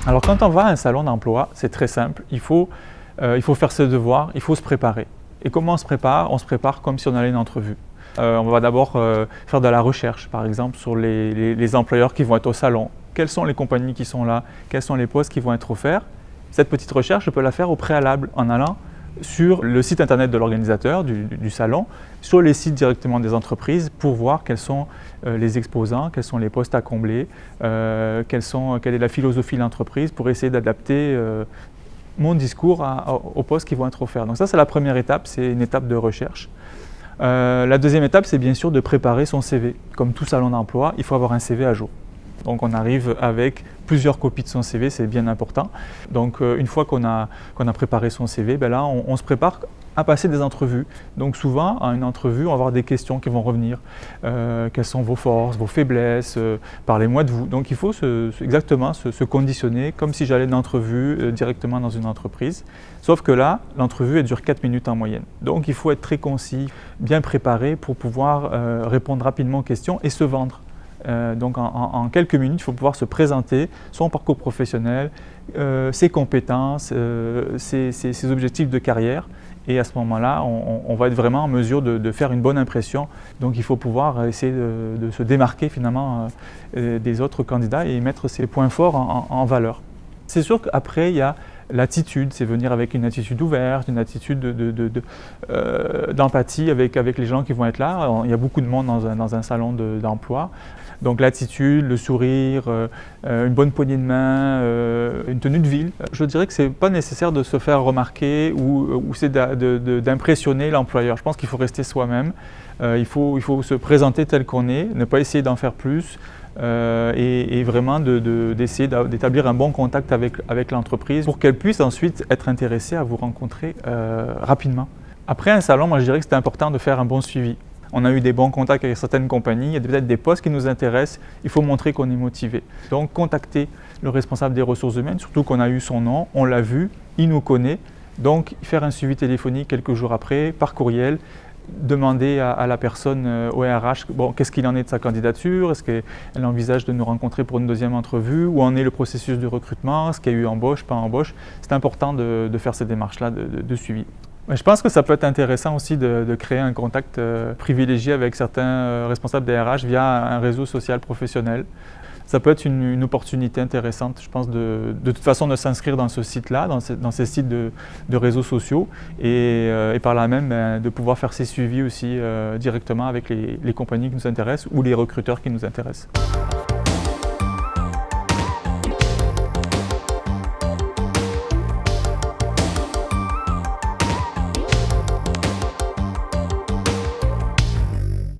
Alors quand on va à un salon d'emploi, c'est très simple, il faut faire ses devoirs, il faut se préparer. Et comment on se prépare? On se prépare comme si on allait à une entrevue. On va d'abord faire de la recherche, par exemple, sur les employeurs qui vont être au salon. Quelles sont les compagnies qui sont là? Quels sont les postes qui vont être offerts? Cette petite recherche, je peux la faire au préalable en allant sur le site internet de l'organisateur du salon, sur les sites directement des entreprises pour voir quels sont les exposants, quels sont les postes à combler, quelle est la philosophie de l'entreprise pour essayer d'adapter mon discours aux postes qui vont être offerts. Donc ça, c'est la première étape, c'est une étape de recherche. La deuxième étape, c'est bien sûr de préparer son CV. Comme tout salon d'emploi, il faut avoir un CV à jour. Donc on arrive avec plusieurs copies de son CV, c'est bien important. Donc une fois qu'on a préparé son CV, ben là on se prépare à passer des entrevues. Donc souvent, à une entrevue, on va avoir des questions qui vont revenir. Quelles sont vos forces, vos faiblesses, parlez-moi de vous. Donc il faut exactement se conditionner comme si j'allais à une entrevue directement dans une entreprise. Sauf que là, l'entrevue elle dure 4 minutes en moyenne. Donc il faut être très concis, bien préparé pour pouvoir répondre rapidement aux questions et se vendre. Donc en quelques minutes, il faut pouvoir se présenter son parcours professionnel, ses compétences, ses objectifs de carrière. Et à ce moment-là, on va être vraiment en mesure de faire une bonne impression. Donc il faut pouvoir essayer de se démarquer finalement des autres candidats et mettre ses points forts en valeur. C'est sûr qu'après, il y a l'attitude, c'est venir avec une attitude ouverte, une attitude d'empathie avec les gens qui vont être là. Il y a beaucoup de monde dans un salon d'emploi. Donc l'attitude, le sourire, une bonne poignée de main, une tenue de ville. Je dirais que ce n'est pas nécessaire de se faire remarquer ou c'est d'impressionner l'employeur. Je pense qu'il faut rester soi-même. Il faut se présenter tel qu'on est, ne pas essayer d'en faire plus. Et vraiment d'essayer d'établir un bon contact avec l'entreprise pour qu'elle puisse ensuite être intéressée à vous rencontrer rapidement. Après un salon, moi je dirais que c'est important de faire un bon suivi. On a eu des bons contacts avec certaines compagnies, il y a peut-être des postes qui nous intéressent, il faut montrer qu'on est motivé. Donc contacter le responsable des ressources humaines, surtout qu'on a eu son nom, on l'a vu, il nous connaît. Donc faire un suivi téléphonique quelques jours après, par courriel, demander à la personne au RH qu'est-ce qu'il en est de sa candidature, est-ce qu'elle envisage de nous rencontrer pour une deuxième entrevue, où en est le processus de recrutement, est-ce qu'il y a eu embauche, pas embauche. C'est important de faire ces démarches-là de suivi. Je pense que ça peut être intéressant aussi de créer un contact privilégié avec certains responsables des RH via un réseau social professionnel. Ça peut être une opportunité intéressante, je pense, de toute façon de s'inscrire dans ce site-là, dans ces sites de réseaux sociaux et par là même de pouvoir faire ces suivis aussi directement avec les compagnies qui nous intéressent ou les recruteurs qui nous intéressent.